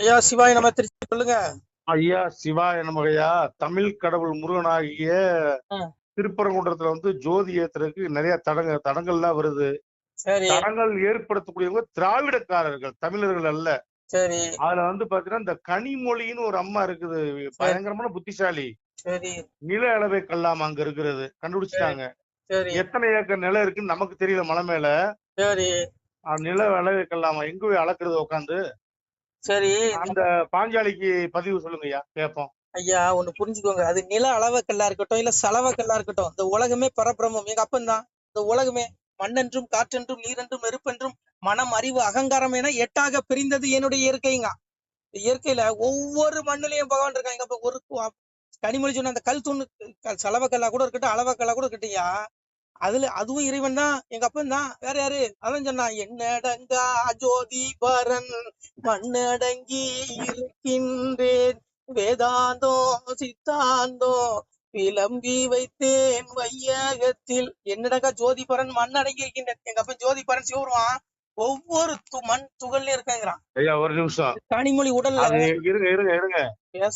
ஐயா சிவாய நம்ம திருச்சி சொல்லுங்க. ஐயா சிவாய நமகையா. தமிழ் கடவுள் முருகனாகிய ஆ, திருப்பரங்குன்றத்துல ஜோதி ஏத்துறதுக்கு நிறைய தடங்கள்லாம் வருது. சரி தடங்கள் ஏற்படுத்தக்கூடியவங்க திராவிடக்காரர்கள், தமிழர்கள் அல்ல. சரி அதுல பாத்தீங்கன்னா இந்த கனிமொழின்னு ஒரு அம்மா இருக்குது, சரி பயங்கரமான புத்திசாலி. சரி நில அளவை கல்லாம் அங்க இருக்கிறது சரி கண்டுபிடிச்சிட்டாங்க. சரி எத்தனை ஏக்கர் நிலம் இருக்குன்னு நமக்கு தெரியல, மலை மேல. சரி நில அளவை கல்லாமா எங்க போய் அளக்குறது உட்காந்து? சரி அந்த பாஞ்சாலிக்கு பதிவு சொல்லுங்கய்யா, கேட்போம். ஐயா ஒண்ணு புரிஞ்சுக்கோங்க. அது நில அளவக்கல்லா இருக்கட்டும் இல்ல சலவக்கல்லா இருக்கட்டும், இந்த உலகமே பரபிரமம். எங்க அப்பன் தான் இந்த உலகமே. மண்ணென்றும் காற்றென்றும் நீரென்றும் நெருப்பென்றும் மனம் அறிவு அகங்காரம் என எட்டாக பிரிந்தது என்னுடைய இயற்கைங்க. இயற்கையில ஒவ்வொரு மண்ணுலயும் பகவான் இருக்காங்க. அப்ப ஒரு கனிமொழி சொன்ன அந்த கல் தூணு சலவக்கல்லா கூட இருக்கட்டும் அளவக்கல்லா கூட இருக்கட்டும்யா, அதுல அதுவும் இறைவன் தான், எங்க அப்பன் தான். வேற யாரு? அதான் சொன்னான், என்னடங்கா ஜோதி பரன் மண்ணடங்கி இருக்கின்றேன், வேதாந்தோ சித்தாந்தோ விளம்பி வைத்தேன் வையகத்தில். என்னடங்கா ஜோதி பரன் மண்ணடங்கி இருக்கின்றேன். எங்க அப்பன் ஜோதி பரன் சிவருவான் ஒவ்வொரு மண் துகள்லயும் இருக்காங்கிறான். ஐயா ஒரு நிமிஷம், கனிமொழி உடல்ல இருங்க இருங்க இருங்க.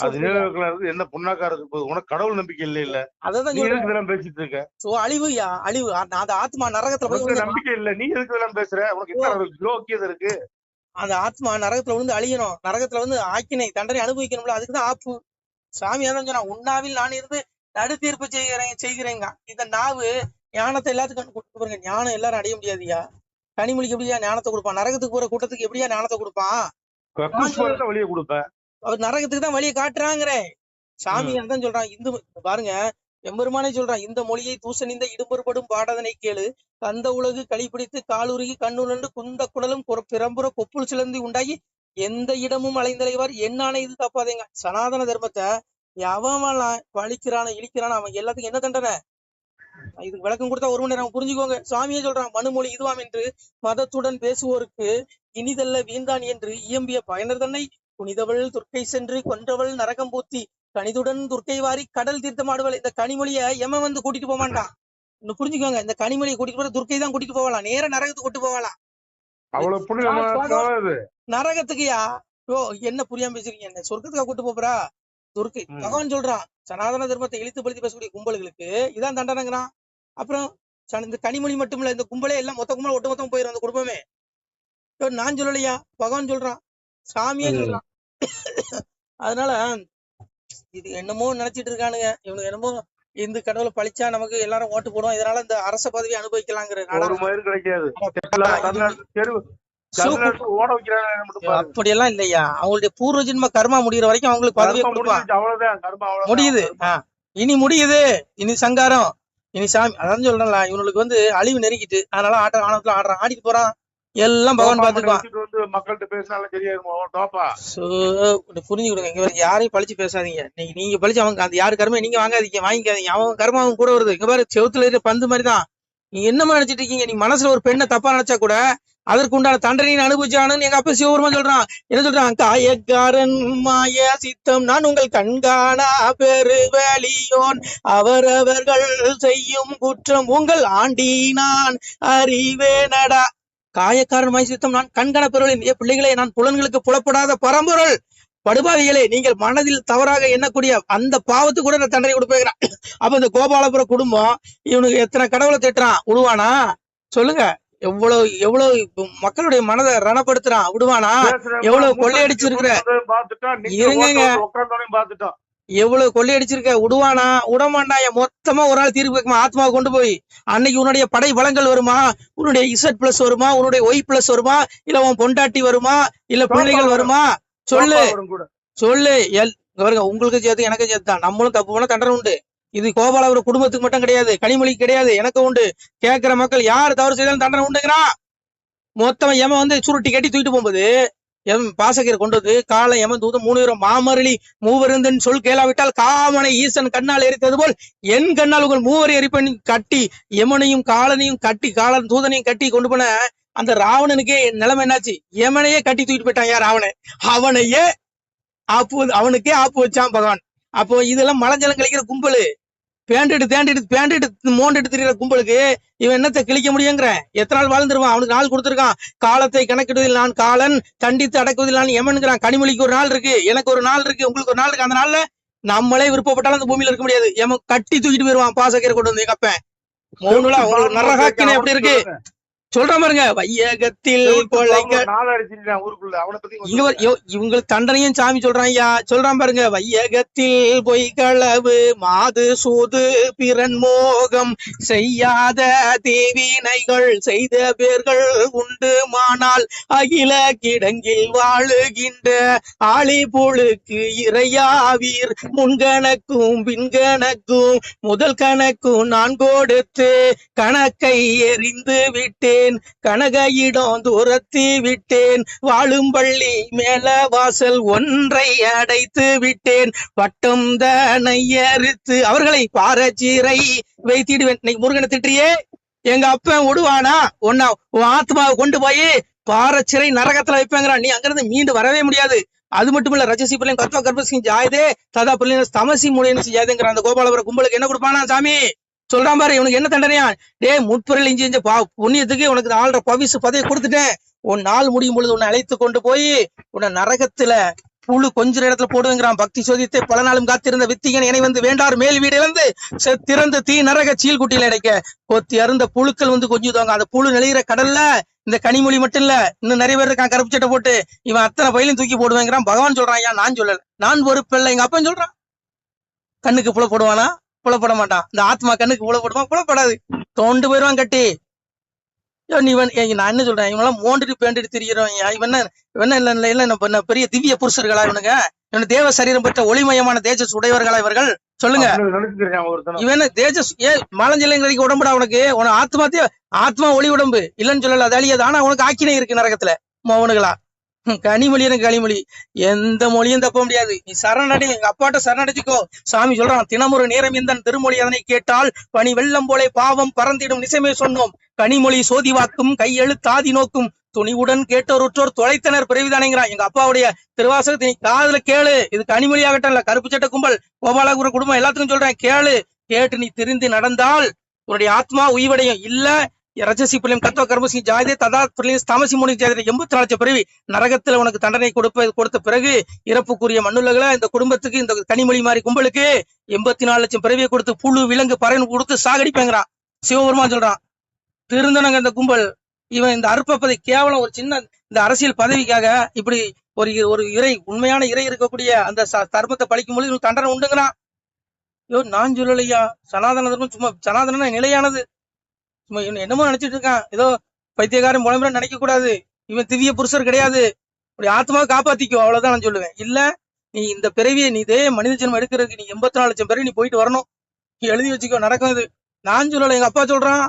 அது நிலவுல என்ன புண்ணாக்கா இருக்கு போகுது? உனக்கு கடவுள் நம்பிக்கை இல்ல இல்ல? அதான் நீ எதுக்கு இதெல்லாம் பேசிட்டு இருக்க? அழிவுயா அழிவு. அந்த ஆத்மா நரகத்துல உனக்கு நம்பிக்கை இல்ல, நீ எதுக்கு இதெல்லாம் பேசுற? உனக்கு என்ன யோக்கியதை இருக்கு? அந்த ஆத்மா நரகத்துல விழுந்து அழியணும், நரகத்துல ஆக்கினை தண்டனை அனுபவிக்கணும்ல, அதுக்குதான் ஆப்பு. சாமி அதான் சொன்னா, உண்ணாவில் நான் இருந்து நடு தீர்ப்பு செய்கிறேங்க. இந்த நாவு ஞானத்தை எல்லாத்துக்கும் கொடுத்து பாருங்க. ஞானம் எல்லாரும் அடைய முடியாதுயா. கனிமொழிக்கு எப்படியா ஞானத்தை கொடுப்பான்? நரகத்துக்கு போற கூட்டத்துக்கு எப்படியா ஞானத்தை கொடுப்பான்? வழியை கொடுப்பேன். அவர் நரகத்துக்கு தான் வழியை காட்டுறாங்கிறேன். சாமி அதான் சொல்றான். இந்து பாருங்க, எம்பெருமானே சொல்றான், இந்த மொழியை தூசணிந்த இடும்பொருபடும் பாடதனை கேளு, கந்த உலகு களிப்பிடித்து காலுருகி கண்ணுணண்டு குந்த குடலும் பிறம்புற கொப்புள் சிலந்தி உண்டாகி எந்த இடமும் அலைந்தலைவார் என்னான இது தப்பாதேங்க. சனாதன தர்மத்தை எவன் பழிக்கிறான இழிக்கிறான அவன் எல்லாத்துக்கும் என்ன தண்டனை? இதுக்கு விளக்கம் கொடுத்தா ஒரு மணி நேரம் புரிஞ்சுக்கோங்க. சுவாமியே சொல்றான், மனுமொழி இதுவாம் என்று மதத்துடன் பேசுவோருக்கு இனிதல்ல வீந்தான் என்று இயம்பிய பயனர் தன்னை புனிதவள் துர்க்கை சென்று கொன்றவள் நரகம் பூத்தி கனிதுடன் துர்க்கை வாரி கடல் தீர்த்தமாடுவள். இந்த கனிமொழிய எமன் கூட்டிட்டு போக மாட்டான். இன்னும் புரிஞ்சுக்கோங்க, இந்த கனிமொழியை கூட்டிட்டு போற துர்க்கை தான் கூட்டிட்டு போகலாம், நேர நரகத்துக்கு கூட்டு போகலாம். நரகத்துக்குயா? ஓ என்ன புரியாம பேசுறீங்க? என்ன சொர்க்கத்துக்கா கூட்டு போறா? துர்க்கை பகவான் சொல்றான், சனாதன தர்மத்தை இழுத்து படுத்தி பேசக்கூடிய கும்பல்களுக்கு இதான் தண்டனைங்கிறான். அப்புறம் இந்த கனிமொழி மட்டும் இல்ல, இந்த கும்பலே எல்லாம் மொத்த கும்பல ஒட்டு மொத்தம் போயிடும் அந்த குடும்பமே. நான் சொல்லலையா, பகவான் சொல்றான், சாமியே சொல்றான். அதனால இது என்னமோ நினைச்சிட்டு இருக்கானுங்க இவனுக்கு. என்னமோ இந்து கடவுளை பழிச்சா நமக்கு எல்லாரும் ஓட்டு போடும், இதனால இந்த அரச பதவி அனுபவிக்கலாங்கிற அப்படியெல்லாம் இல்லையா. அவங்களுடைய பூர்வ ஜென்ம கர்மா முடிகிற வரைக்கும் அவங்களுக்கு பதவியை கொடுப்பான். முடியுது, இனி முடியுது, இனி சங்காரம், இனி சாமி. அதான் சொல்றேன்ல, இவனுக்கு அழிவு நெருங்கிட்டு, அதனால ஆணவத்துல ஆடுறான், ஆடிட்டு போறான். எல்லாம் பகவான் பாத்துக்குவான். மக்கள்கிட்ட பேசினாலும் புரிஞ்சுக்கிடுங்க. இங்க யாரையும் பழிச்சு பேசாதீங்க. நீங்க பழிச்சு அவங்க அந்த யாரு கருமை நீங்க வாங்கிக்காதீங்க. அவன் கர்மம் அவன் கூட வருது. இங்க பாரு, செவுத்துல இருக்க பந்து மாதிரிதான். நீங்க என்னமா நினைச்சிட்டு இருக்கீங்க? நீ மனசுல ஒரு பெண்ணை தப்பா நினைச்சா கூட அதற்கு உண்டான தண்டனையை அனுபவிச்சானு எங்க அப்பா சிவபெருமான் சொல்றான். என்ன சொல்றான்? காயக்காரன் மாய சித்தம் நான் உங்கள் கண்காணா பெருவெளியோன், அவரவர்கள் செய்யும் குற்றம் உங்கள் ஆண்டி நான் அறிவேனடா. காயக்காரன் மாய சித்தம் நான் கண்காண பெருவெளியின், பிள்ளைகளே, நான் புலன்களுக்கு புலப்படாத பரம்பொருள். படுபாவிகளே, நீங்கள் மனதில் தவறாக எண்ணக்கூடிய அந்த பாவத்துக்கு கூட நான் தண்டனை கொடுப்பேங்கிறான். அப்ப இந்த கோபாலபுர குடும்பம் இவனுக்கு எத்தனை கடவுளை திட்டுறான், விடுவானா சொல்லுங்க? எவ்வளவு மக்களுடைய மனதை ரணப்படுத்துறான், விடுவானா? எவ்வளவு கொள்ளையடிச்சிருக்கிற, இருங்க, எவ்வளவு கொள்ளையடிச்சிருக்க, விடுவானா? விடமாட்டான். மொத்தமா ஒரு நாள் தீர்ப்பு வைக்குமா ஆத்மாவை கொண்டு போய். அன்னைக்கு உன்னுடைய படை பலங்கள் வருமா? உன்னுடைய Z+ வருமா? உன்னுடைய Y+ வருமா? இல்ல உன் பொண்டாட்டி வருமா? இல்ல பிள்ளைகள் வருமா? சொல்லு சொல்லு. உங்களுக்கு சேர்த்து எனக்கு சேர்த்து தான். நம்மளும் தப்பு போனா தண்டனை உண்டு. இது கோபாலபுர குடும்பத்துக்கு மட்டும் கிடையாது, கனிமொழிக்கு கிடையாது, எனக்கு உண்டு. கேட்கிற மக்கள் யார் தவறு செய்தாலும் தண்டனை உண்டுங்கிறான். மொத்தம் எமன் சுருட்டி கட்டி தூக்கிட்டு போகும்போது பாசகரை கொண்டது காலை எமன் தூதம் 3 பேரும் மாமரளி மூவருந்தன் சொல் கேளாவிட்டால் காமனை ஈசன் கண்ணால் எரித்தது போல் என் கண்ணால் உங்கள் மூவரை எரிப்பணி கட்டி எமனையும் காலனையும் கட்டி காலன் தூதனையும் கட்டி கொண்டு போன அந்த ராவணனுக்கே நிலைமை என்னாச்சு? எமனையே கட்டி தூக்கிட்டு போயிட்டான். யார்? ராவணன். அவனையே அவனுக்கே ஆப்பு வச்சான் பகவான். அப்போ இதெல்லாம் மலஞ்சலம் கழிக்கிற கும்பலு. பேண்டிட்டு மோண்டிட்டு திரிகிற கும்பலுக்கு இவன் என்னத்தை கிழிக்க முடியுங்கிற? எத்தனை நாள் வாழ்ந்துருவான்? அவனுக்கு நாள் கொடுத்துருக்கான். காலத்தை கணக்கிடுவதில் நான் காலன், தண்டித்து அடக்குவதில் நான் எமன்கிறான். கனிமொழிக்கு ஒரு நாள் இருக்கு, எனக்கு ஒரு நாள் இருக்கு, உங்களுக்கு ஒரு நாள் இருக்கு. அந்த நாள்ல நம்மளே விருப்பப்பட்டாலும் அந்த பூமியில இருக்க முடியாது. எமன் கட்டி தூக்கிட்டு போயிருவான் பாசக்கீரை கொண்டு வந்து. எங்க அப்பன் மௌனுலா உங்களுக்கு நரகாக்கினை எப்படி இருக்கு சொல்ற பாருங்க. வையகத்தில் இவங்களுக்கு தண்டனையும் சாமி சொல்றான் ஐயா. சொல்றான் பாருங்க. வையகத்தில் பொய்களவு மாது சூது பிறன் மோகம் செய்யாத தீவினைகள் செய்த பேர்கள் உண்டு மானால் அகில கிடங்கில் வாழுகின்ற ஆளி புழுக்கு இறையாவீர். முன்கணக்கும் பின்கணக்கும் முதல் கணக்கும் நான் கொடுத்து கணக்கை எறிந்து விட்டேன். கனகையிடம் துரத்தி விட்டேன். வாழும் பள்ளி மேல வாசல் ஒன்றை அடைத்து விட்டேன். வட்டம் தனை அறுத்து அவர்களை பாரச்சீரை வைத்திடுவேன். இன்னைக்கு முருகனை திட்டியே எங்க அப்பன் விடுவானா? உன்ன உன் ஆத்மாவை கொண்டு போய் பாரச்சிறை நரகத்துல வைப்பேங்கிறான். நீ அங்கிருந்து மீண்டு வரவே முடியாது. அது மட்டும் இல்ல, ரஜசி பிள்ளைங்க கத்வா கர்ப்பசி ஜாயதே ததா பிள்ளைங்க தமசி மூலியம் ஜாயதேங்கிற அந்த கோபாலபுர கும்பலுக்கு என்ன கொடுப்பானா சாமி? சொல்றான் பாரு. இவனுக்கு என்ன தண்டனையா? முற்பொருள் இஞ்சி புண்ணியத்துக்கு உனக்கு 4.5 பவிசு பதவி கொடுத்துட்டேன். உன் நாள் முடியும் பொழுது உன்னை அழைத்து கொண்டு போய் உன்னை நரகத்துல புழு கொஞ்ச இடத்துல போடுவேங்கிறான். பக்தி சோதித்தை பல நாளும் காத்திருந்த வித்திகன் இணை வந்து வேண்டார் மேல் வீடு இழந்து திறந்த தீ நரக சீல்குட்டியில இடைக்க கொத்தி அருந்த புழுக்கள் வந்து கொஞ்சுவாங்க. அந்த புழு நெளிகிற கடல்ல இந்த கனிமொழி மட்டும் இல்ல, இன்னும் நிறைய பேர் இருக்கான் கருப்பு சட்டை போட்டு. இவன் அத்தனை பயிலையும் தூக்கி போடுவேங்கிறான். பகவான் சொல்றான். ஐயா நான் சொல்லல, நான் பொறுப்பில்லை. எங்க அப்பன் சொல்றான். கண்ணுக்கு புல போடுவானா? புலப்பட மாட்டான். இந்த ஆத்மா கண்ணுக்கு புலப்படுமா? புலப்படாது. தோண்டு போயிருவான் கட்டி. நான் என்ன சொல்றேன்? இவனெல்லாம் மோண்டுட்டு பேண்டுட்டு திரிகிறோம். இவன் இல்ல பெரிய திவ்ய புருஷர்களா இவனுங்க? இவன் தேவ சரீரம் பெற்ற ஒளிமயமான தேஜஸ் உடையவர்களா இவர்கள்? சொல்லுங்க. இவன் தேஜஸ் மலஞ்சலைக்கு உடம்புடா உனக்கு. ஆத்மா ஒளி உடம்பு இல்லைன்னு சொல்லல, அது அழியாது. ஆனா உனக்கு ஆக்கினை இருக்கு நரகத்துல மோவனுகளா. கனிமொழி எனக்கு களிமொழி எந்த மொழியும் தப்ப முடியாது. நீ சரணடை, எங்க அப்பாட்ட சரணடைச்சுக்கோ. சாமி சொல்றான். தினமொரு நேரம் எந்த திருமொழி அதனை கேட்டால் பனி வெள்ளம் போலே பாவம் பறந்திடும் நிசமே சொன்னோம். கனிமொழி சோதிவாக்கும் கையெழுத்தாதி நோக்கும் துணிவுடன் கேட்டோர் உற்றோர் தொலைத்தனர் பிறவிதானேங்கிறான். எங்க அப்பாவுடைய திருவாசகத்தை நீ காதுல கேளு. இது கனிமொழி ஆகட்டும் இல்ல கருப்பு சட்ட கும்பல் கோபாலபுர குடும்பம் எல்லாத்துக்கும் சொல்றேன். கேளு. கேட்டு நீ திருந்தி நடந்தால் உன்னுடைய ஆத்மா உய்வடையும். இல்ல ரஜசி பிள்ளையும் கத்வ கர்மசி ஜாயதே ததா பிள்ளையும் தமசி மூணு ஜாயதே 84 லட்சம் பிறவி நரகத்துல உனக்கு தண்டனை கொடுத்த பிறகு இறப்புக்குரிய மண்ணுலகளை இந்த குடும்பத்துக்கு இந்த கனிமொழி மாதிரி கும்பலுக்கு 84 லட்சம் பிறவியை கொடுத்து புழு விலங்கு பறவை கொடுத்து சாகடிப்பேங்கிறான். சிவபெருமான் சொல்றான். திருந்தனங்க இந்த கும்பல். இவன் இந்த அற்பப்பதை கேவலம் ஒரு சின்ன இந்த அரசியல் பதவிக்காக இப்படி ஒரு இறை உண்மையான இறை இருக்கக்கூடிய அந்த தர்மத்தை பழிக்கும் போது தண்டனை உண்டுங்கிறான். நான் சொல்லலையா? சனாதன தர்மம் சும்மா சனாதன நிலையானது. சும்மா இவன் என்னமோ நினைச்சிட்டு இருக்கான். ஏதோ பைத்தியக்காரன் முழம்புற நினைக்க கூடாது. இவன் திவ்ய புருஷர் கிடையாது. அப்படி ஆத்மாவை காப்பாத்திக்கோ, அவ்வளவுதான் நான் சொல்லுவேன். இல்ல நீ இந்த பிறவியை நீ இதே மனித ஜென்மம் எடுக்கிறதுக்கு நீ 84 லட்சம் பிறவி நீ போயிட்டு வரணும். நீ எழுதி வச்சுக்கோ. நடக்கும் இது. நான் சொல்லல, எங்க அப்பா சொல்றான்.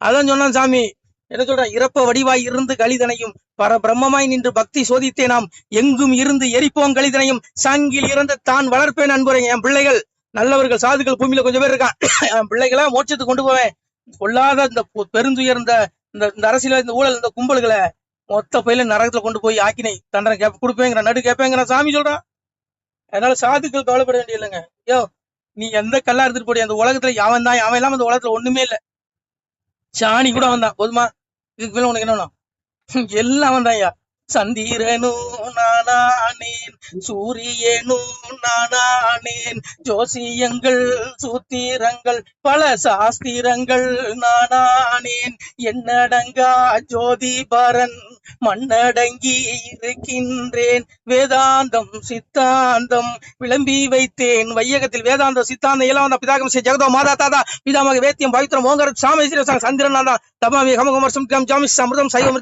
அதான் சொன்னான் சாமி. என்ன சொல்றான்? இறப்ப வடிவாய் இருந்து கலிதனையும் பர பிரம்மமாய் நின்று பக்தி சோதித்தே நாம் எங்கும் இருந்து எரிப்போம் கலிதனையும் சங்கில் இருந்து தான் வளர்ப்பேன் அன்புரை. என் பிள்ளைகள் நல்லவர்கள் சாதுக்கள் பூமியில கொஞ்சம் பேர் இருக்கான். என் பிள்ளைகளை மோட்சத்துக்கு கொண்டு போவேன். கொள்ளாத இந்த பெருந்துயர்ந்த இந்த அரசியல் இந்த ஊழல் இந்த கும்பல்களை மொத்த பயில நரகத்துல கொண்டு போய் ஆக்கினை தண்டனை கொடுப்பேங்கிற நடு கேட்பேங்கிற சாமி சொல்றான். அதனால சாதுக்கள் கவலைப்பட வேண்டிய இல்லைங்க. நீ எந்த கல்லா எடுத்துட்டு போடிய அந்த உலகத்துல அவன் தான். அவன் இல்லாம அந்த உலகத்துல ஒண்ணுமே இல்ல. சாணி கூட அவன் தான். போதுமா? இதுக்கு மேல உனக்கு என்ன எல்லாம் அவன் தான். ஐயா சந்திரனும் நானானேன், சூரியனும் நானானேன், ஜோசியங்கள் சூத்திரங்கள் பல சாஸ்திரங்கள் நானானேன், என்னடங்கா ஜோதிபரன் மண்ணடங்கி இருக்கின்றேன், வேதாந்தம் சித்தாந்தம் விளம்பி வைத்தேன் வையகத்தில். வேதாந்தம் சித்தாந்தம் எல்லாம் பிதாகம் ஜெகதோ மாதா தாதா பிதாமக வேத்தியம் பவித்திரம் ஓங்கர சாமேஸ்வர சந்திரன் தான் தபாமி ஹமகுமர்சம் ஜாமிஸ் அமிர்தம் சைவம்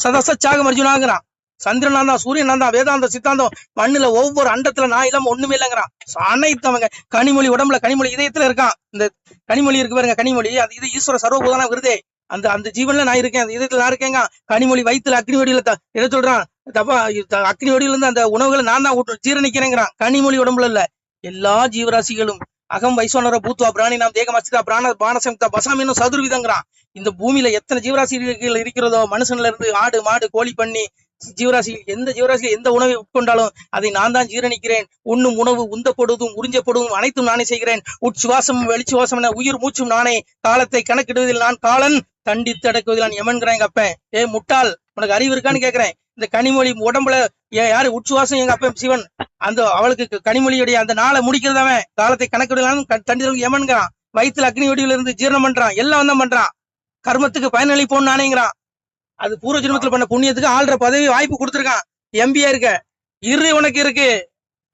சதச சாகம் அர்ஜுனாங்கிறான். சந்திரனா தான், சூரியனா தான், வேதாந்த சித்தாந்தம் மண்ணுல ஒவ்வொரு அண்டத்துல நான் இல்லாம ஒண்ணுமே இல்லைங்கிறான். அனைத்தவங்க கனிமொழி உடம்புல கனிமொழி இதயத்துல இருக்கான். இந்த கனிமொழி இருக்கு பாருங்க, கனிமொழி அது இது ஈஸ்வர சர்வபூதான விருதே. அந்த ஜீவன்ல நான் இருக்கேன், அந்த இதயத்துல நான் இருக்கேங்க. கனிமொழி வயிற்றுல அக்னி வடியில என்ன சொல்றான்? தப்பா அக்னி வடியில இருந்து அந்த உணவுகளை நான் தான் ஜீரணிக்கிறேங்கிறான். கனிமொழி உடம்புல இல்ல எல்லா ஜீவராசிகளும் அகம் வைஸ்வனர பூத்வா பிராணி நாம் தேகமஸ்திதா பிராண பானசம்தா பசாமின்னு சதுர்விதங்கிறான். இந்த பூமியில எத்தனை ஜீவராசிகள் இருக்கிறதோ, மனுஷன்ல இருந்து ஆடு மாடு கோழி பண்ணி ஜீவராசிகள் எந்த ஜீவராசிகள் எந்த உணவை உட்கொண்டாலும் அதை நான் தான் ஜீரணிக்கிறேன். உண்ணும் உணவு உந்தப்படுவதும் உறிஞ்சப்படுவதும் அனைத்தும் நானே செய்கிறேன். உட்சுவாசமும் வெளிச்சுவாசம் என உயிர் மூச்சும் நானே. காலத்தை கணக்கிடுவதில் நான் காலன், தண்டித்து அடக்குவதில் நான் எமன்கிறான் எங்க அப்பன். முட்டாள், உனக்கு அறிவு இருக்கான்னு கேக்குறேன். இந்த கனிமொழி உடம்புல யாரு உட்சுவாசம் எங்க அப்பன் சிவன். அந்த அவளுக்கு கனிமொழியுடைய அந்த நாளை முடிக்கிறதவன். காலத்தை கணக்கிடலாம் தண்டித்து எமன்கிறான். வயிற்றுல அக்னி வடிவில இருந்து ஜீரணம் பண்றான். எல்லாம் தான் பண்றான். கர்மத்துக்கு பயனளிப்போம் நானேங்கிறான். அது பூர்வ ஜென்மத்துல பண்ண புண்ணியத்துக்கு ஆள்ற பதவி வாய்ப்பு கொடுத்துருக்கான். எம்பியா இருக்க இரு, உனக்கு இருக்கு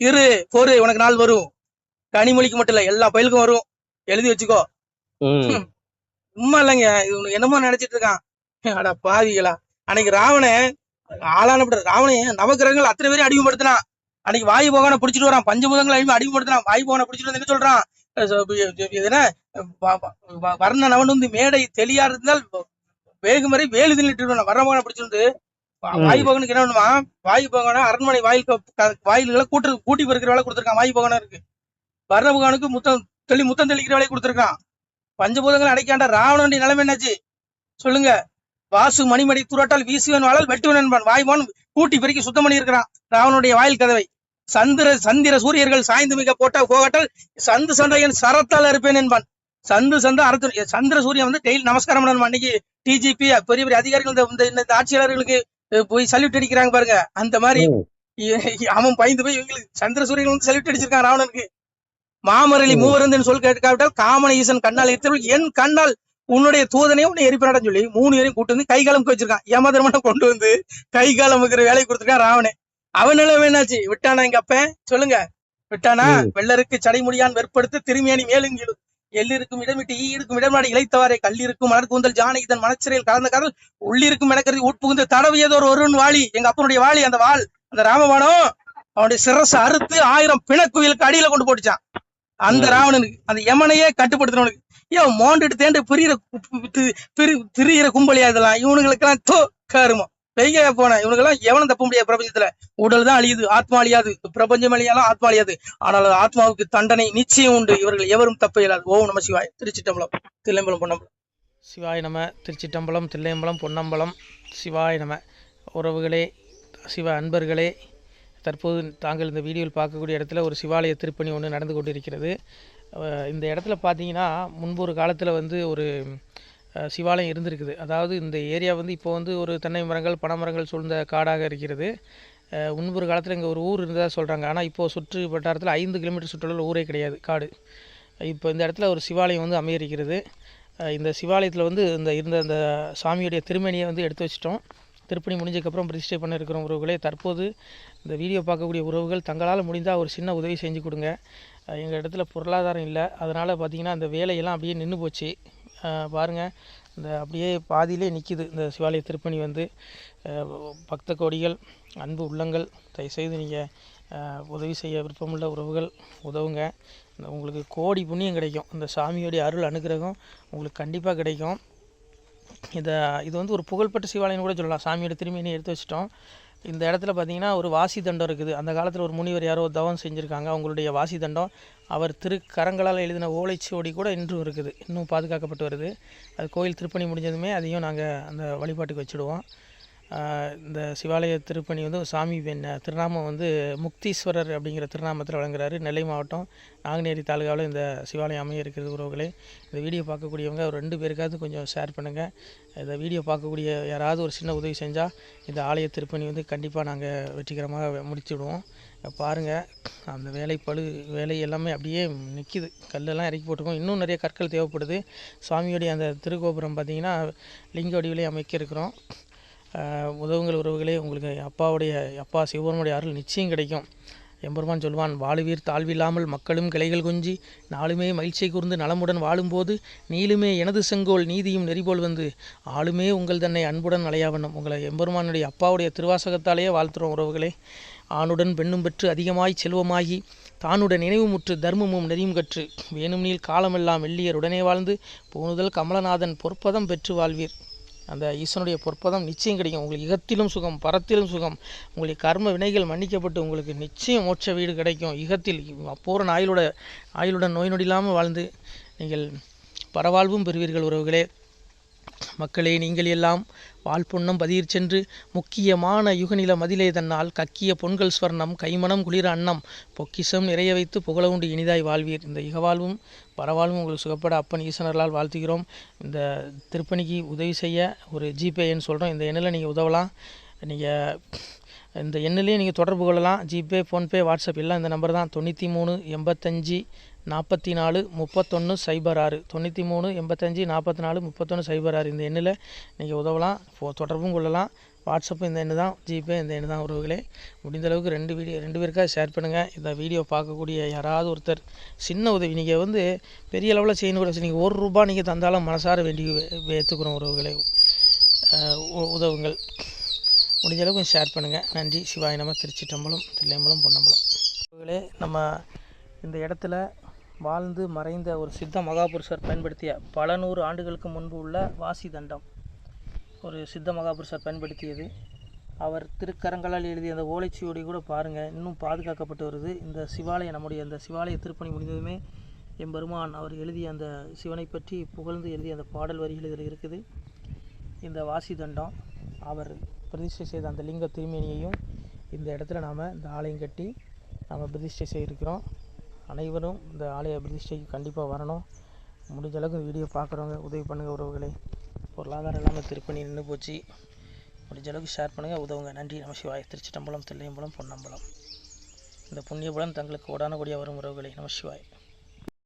இரு பொறு, உனக்கு நாள் வரும். கனிமொழிக்கு மட்டும் இல்ல எல்லா பயிலுக்கும் வரும், எழுதி வச்சுக்கோ. சும்மா இல்லைங்க, இது உனக்கு என்னமோ நினைச்சிட்டு இருக்கான். அட பாவிகளா, அன்னைக்கு ராவணன் நவகிரகங்கள் அத்தனை பேரையும் அடிமைப்படுத்தினான். அன்னைக்கு வாயு பகவானை பிடிச்சிட்டு வரான். பஞ்சபூதங்கள் அடிமைப்படுத்தினான். வாயு பகவானை பிடிச்சிட்டு வந்து என்ன சொல்றான், வர்ணன் அவன் வந்து மேடை தெளியா இருந்தால் வேகுமறை வேலு தின்னுட்டு வர்ணபகவானை பிடிச்சிருந்து வாயு பகவனுக்கு என்ன பண்ணுமா, வாயு பகவான அரண்மனை வாயில்களை கூட்டி பெருக்கிற வேலை கொடுத்துருக்கான். வாயு பகவானருக்கு வர்ணபகவானுக்கு முத்தம் தெளிக்கிற வேலையை கொடுத்துருக்கான். பஞ்சபூதங்கள் அடைக்காண்ட ராவணனுடைய நிலைமை என்னாச்சு சொல்லுங்க. வாசு மணிமணி துரட்டால் வீசுவன் வாழல் வெட்டுவன் என்பான். வாயுவான் கூட்டி பெருக்கி சுத்தம் பண்ணி இருக்கிறான் ராவனுடைய வாயில் கதவை. சந்திர சூரியர்கள் சாய்ந்து மிக போகட்டால் சந்து சந்தையன் சரத்தால் இருப்பேன் என்பான். சந்திர சூரியன் வந்து டெய்லி நமஸ்காரம் பண்ணணும். அன்னைக்கு டிஜிபி பெரிய பெரிய அதிகாரிகள் இந்த ஆட்சியாளர்களுக்கு போய் சல்யூட் அடிக்கிறாங்க பாருங்க. அந்த மாதிரி அவன் பயந்து போய் இவங்களுக்கு சந்திர சூரியன் வந்து சல்யூட் அடிச்சிருக்கான் ராவணனுக்கு. மாமரளி மூவருந்தன் சொல் கேட்காவிட்டால் காமன ஈசன் கண்ணால் எரித்தவள் என் கண்ணால் உன்னுடைய தூதனையும் உன்னை எரிப்பனான்னு சொல்லி 3 பேரையும் கூட்டு வந்து கைகாலமுக்கு வச்சிருக்கான். ஏமாதிரமான கொண்டு வந்து கைகாலமுக்கிற வேலையை கொடுத்துருக்கான் ராவணே. அவன் நிலைமை என்னாச்சு, விட்டானா எங்க அப்பன் சொல்லுங்க, விட்டானா? வெள்ளருக்கு சடைமுடியான் வெற்படுத்த திரும்பியானி மேலுங்கிலும் எல்லிருக்கும் இடமிட்டு ஈருக்கும் இடமாடி இழைத்தவாறே கல்லிருக்கும் மலர் கூந்தல் ஜானகி தன் மனச்சிறையில் கலந்த காதல் உள்ளிருக்கும் எனக்கருதி உட்புகுந்து தடவியதோர் ஒருவன் வாளி. எங்க அப்பனுடைய வாளி, அந்த வாள், அந்த ராமபானம் அவனுடைய சிரச அறுத்து 1000 பிணக்குவியலுக்கு அடியில கொண்டு போட்டுச்சான் அந்த ராவணனுக்கு. அந்த யமனையே கட்டுப்படுத்தினவனுக்கு. ஏன் மோண்டுட்டு தேண்டு திரியிற கும்பலியா இதெல்லாம்? இவனுங்களுக்கெல்லாம் கருமம் பெய்ய போன இவனுக்கெல்லாம் எவனும் தப்ப முடியாது. பிரபஞ்சத்துல உடல் தான் அழியுது, ஆத்மா அழியாது. பிரபஞ்சம் அழியாலும் ஆத்மா அழியாது. ஆனால் ஆத்மாவுக்கு தண்டனை நிச்சயம் உண்டு. இவர்கள் எவரும் தப்ப இயலாது. ஓம் நம சிவாய். திருச்சிட்டம்பலம், தில்லையம்பலம், பொன்னம்பலம். சிவாய் நம. திருச்சிட்டம்பலம், தில்லையம்பலம், பொன்னம்பலம். சிவாய் நம. உறவுகளே, சிவ அன்பர்களே, தற்போது தாங்கள் இந்த வீடியோவில் பார்க்கக்கூடிய இடத்துல ஒரு சிவாலய திருப்பணி ஒன்று நடந்து கொண்டிருக்கிறது. இந்த இடத்துல பார்த்தீங்கன்னா முன்பு ஒரு காலத்தில் வந்து ஒரு சிவாலயம் இருந்திருக்குது. அதாவது இந்த ஏரியா வந்து இப்போ வந்து ஒரு தென்னை மரங்கள் பனைமரங்கள் சூழ்ந்த காடாக இருக்கிறது. முன்பு ஒரு காலத்தில் இங்கே ஒரு ஊர் இருந்ததாக சொல்கிறாங்க. ஆனால் இப்போது சுற்று வட்டாரத்தில் 5 கிலோமீட்டர் சுற்றுலா ஊரே கிடையாது, காடு. இப்போ இந்த இடத்துல ஒரு சிவாலயம் வந்து அமையிருக்கிறது. இந்த சிவாலயத்தில் வந்து அந்த சாமியுடைய திருமேனியை வந்து எடுத்து வச்சிட்டோம். திருப்பணி முடிஞ்சதுக்கப்புறம் பிரதிஷ்டை பண்ண இருக்கிற உறவுகளே, தற்போது இந்த வீடியோ பார்க்கக்கூடிய உறவுகள் தங்களால் முடிந்தால் ஒரு சின்ன உதவி செஞ்சு கொடுங்க. எங்கள் இடத்துல பொருளாதாரம் இல்லை, அதனால் பார்த்திங்கன்னா அந்த வேலையெல்லாம் அப்படியே நின்று போச்சு. பாருங்கள், இந்த அப்படியே பாதியிலே நிற்கிது இந்த சிவாலய திருப்பணி வந்து. பக்த கோடிகள், அன்பு உள்ளங்கள், தயவுசெய்து நீங்கள் உதவி செய்ய விருப்பமுள்ள உறவுகள் உதவுங்க. உங்களுக்கு கோடி புண்ணியம் கிடைக்கும். இந்த சாமியோடைய அருள் அனுகிரகம் உங்களுக்கு கண்டிப்பாக கிடைக்கும். இது வந்து ஒரு புகழ்பெற்ற சிவாலயம் கூட சொல்லலாம். சாமியோட திருமேனியை எடுத்து வச்சிட்டோம். இந்த இடத்துல பார்த்திங்கன்னா ஒரு வாசி தண்டம் இருக்குது. அந்த காலத்தில் ஒரு முனிவர் யாரோ தவம் செஞ்சுருக்காங்க. அவங்களுடைய வாசி தண்டம் அவர் திருக்கரங்களால் எழுதின ஓலைச்சுவடி கூட இன்றும் இருக்குது, இன்னும் பாதுகாக்கப்பட்டு வருது. அது கோயில் திருப்பணி முடிஞ்சதுமே அதையும் நாங்கள் அந்த வழிபாட்டுக்கு வச்சுடுவோம். இந்த சிவாலய திருப்பணி வந்து சாமி திருநாமம் வந்து முக்தீஸ்வரர் அப்படிங்கிற திருநாமத்தில் வழங்குறாரு. நெல்லை மாவட்டம் நாங்குநேரி தாலுகாவில் இந்த சிவாலயம் அமைய இருக்கிறது. உறவுகளே, இந்த வீடியோ பார்க்கக்கூடியவங்க ஒரு 2 பேருக்காவது கொஞ்சம் ஷேர் பண்ணுங்கள். இந்த வீடியோ பார்க்கக்கூடிய யாராவது ஒரு சின்ன உதவி செஞ்சால் இந்த ஆலய திருப்பணி வந்து கண்டிப்பாக நாங்கள் வெற்றிகரமாக முடிச்சுடுவோம். பாருங்கள், அந்த வேலை எல்லாமே அப்படியே நிற்கிது. கல்லெல்லாம் இறக்கி போட்டுருக்கோம். இன்னும் நிறைய கற்கள் தேவைப்படுது. சுவாமியோடைய அந்த திருக்கோபுரம் பார்த்திங்கன்னா லிங்க வடிவிலே அமைக்க இருக்கிறோம். உதவுங்கள் உறவுகளே. உங்களுக்கு அப்பா சிவபெருமானுடைய அருள் நிச்சயம் கிடைக்கும். எம்பெருமான் சொல்வான், வாழுவீர் தாழ்வில்லாமல் மக்களும் கிளைகள் கொஞ்சி நாளுமே மகிழ்ச்சியை கூர்ந்து நலமுடன் வாழும்போது நீளுமே எனது செங்கோல் நீதியும் நெறிபோல் வந்து ஆளுமே உங்கள் தன்னை அன்புடன் அலையாவண்ணம். உங்களை எம்பெருமானுடைய அப்பாவுடைய திருவாசகத்தாலேயே வாழ்த்துறோம் உறவுகளே. ஆணுடன் பெண்ணும் பெற்று அதிகமாய் செல்வமாகி தானுடன் நினைவுமுற்று தர்மமும் நெறியும் கற்று வேணும் நீள் காலமெல்லாம் வெள்ளியர் உடனே வாழ்ந்து போனுதல் கமலநாதன் பொற்பதம் பெற்று வாழ்வீர். அந்த ஈசனுடைய பொற்பதம் நிச்சயம் கிடைக்கும். உங்களுக்கு இகத்திலும் சுகம், பரத்திலும் சுகம். உங்களுடைய கர்ம வினைகள் மன்னிக்கப்பட்டு உங்களுக்கு நிச்சயம் மோட்ச வீடு கிடைக்கும். இகத்தில் பூரண ஆயுளுடன் நோய் நொடி இல்லாமல் வாழ்ந்து நீங்கள் பரவாழ்வும் பெறுவீர்கள் உறவுகளே. மக்களே, நீங்கள் எல்லாம் வாழ்பொன்னம் பதியிற் சென்று முக்கியமான யுகநில மதிலே தன்னால் கக்கிய பொன்கள் ஸ்வர்ணம் கைமணம் குளிர அன்னம் பொக்கிஷம் நிறைய வைத்து புகழ உண்டு இனிதாய் வாழ்வீர். இந்த இகவாழ்வும் பரவாழ்வும் உங்களுக்கு சுகப்பட அப்பன் ஈசனர்களால் வாழ்த்துகிறோம். இந்த திருப்பணிக்கு உதவி செய்ய ஒரு ஜிபே எண் சொல்கிறோம். இந்த எண்ணில் நீங்கள் உதவலாம். நீங்கள் இந்த எண்ணிலேயே நீங்கள் தொடர்பு கொள்ளலாம். ஜிபே, ஃபோன்பே, வாட்ஸ்அப் எல்லாம் இந்த நம்பர் தான். 93 85 44 31 06 93 85 44 31 06 இந்த எண்ணில் நீங்கள் உதவலாம். தொடர்பும் கொள்ளலாம். வாட்ஸ்அப்பு இந்த எண்ணு தான், ஜிபே இந்த எண்ணு தான். உறவுகளே, முடிந்தளவுக்கு ரெண்டு பேருக்காக ஷேர் பண்ணுங்கள். இந்த வீடியோ பார்க்கக்கூடிய யாராவது ஒருத்தர் சின்ன உதவி நீங்கள் பெரிய அளவில் செய்யணும் கூட, நீங்கள் ₹1 நீங்கள் தந்தாலும் மனசார வேண்டி ஏற்றுக்கிறோம். உறவுகளே, உதவுங்கள். முடிஞ்ச அளவுக்கு ஷேர் பண்ணுங்கள். நன்றி. சிவாய நம. திருச்சிற்றம்பலம், தில்லையம்பலம், பொன்னம்பலம். உறவுகளே, நம்ம இந்த இடத்துல வாழ்ந்து மறைந்த ஒரு சித்த மகாபுருஷர் பயன்படுத்திய பல 100 ஆண்டுகளுக்கு முன்பு உள்ள வாசி தண்டம் ஒரு சித்த மகாபுருஷர் பயன்படுத்தியது. அவர் திருக்கரங்களால் எழுதிய அந்த ஓலைச்சுவடி கூட பாருங்கள், இன்னும் பாதுகாக்கப்பட்டு வருது. இந்த சிவாலயம், நம்முடைய இந்த சிவாலய திருப்பணி முடிந்ததுமே எம்பெருமான் அவர் எழுதிய அந்த சிவனை பற்றி புகழ்ந்து எழுதிய அந்த பாடல் வரிகள் இதில் இருக்குது. இந்த வாசி தண்டம் அவர் பிரதிஷ்டை செய்த அந்த லிங்க திருமேனியையும் இந்த இடத்துல நாம் இந்த ஆலயம் கட்டி நாம் பிரதிஷ்டை செய்திருக்கிறோம். அனைவரும் இந்த ஆலய பிரதிஷ்டைக்கு கண்டிப்பாக வரணும். முடிஞ்ச அளவுக்கு வீடியோ பார்க்குறவங்க உதவி பண்ணுங்கள். உறவுகளை, பொருளாதாரம் இல்லாமல் திருப்பணி நின்று போச்சு. முடிஞ்ச அளவுக்கு ஷேர் பண்ணுங்கள், உதவுங்க. நன்றி. நம சிவாய. திருச்சிற்றம்பலம், தில்லையம்பலம், பொன்னம்பலம். இந்த புண்ணிய பலன் தங்களுக்கு கோடான கோடியாக வரும். உறவுகளை, நம சிவாய.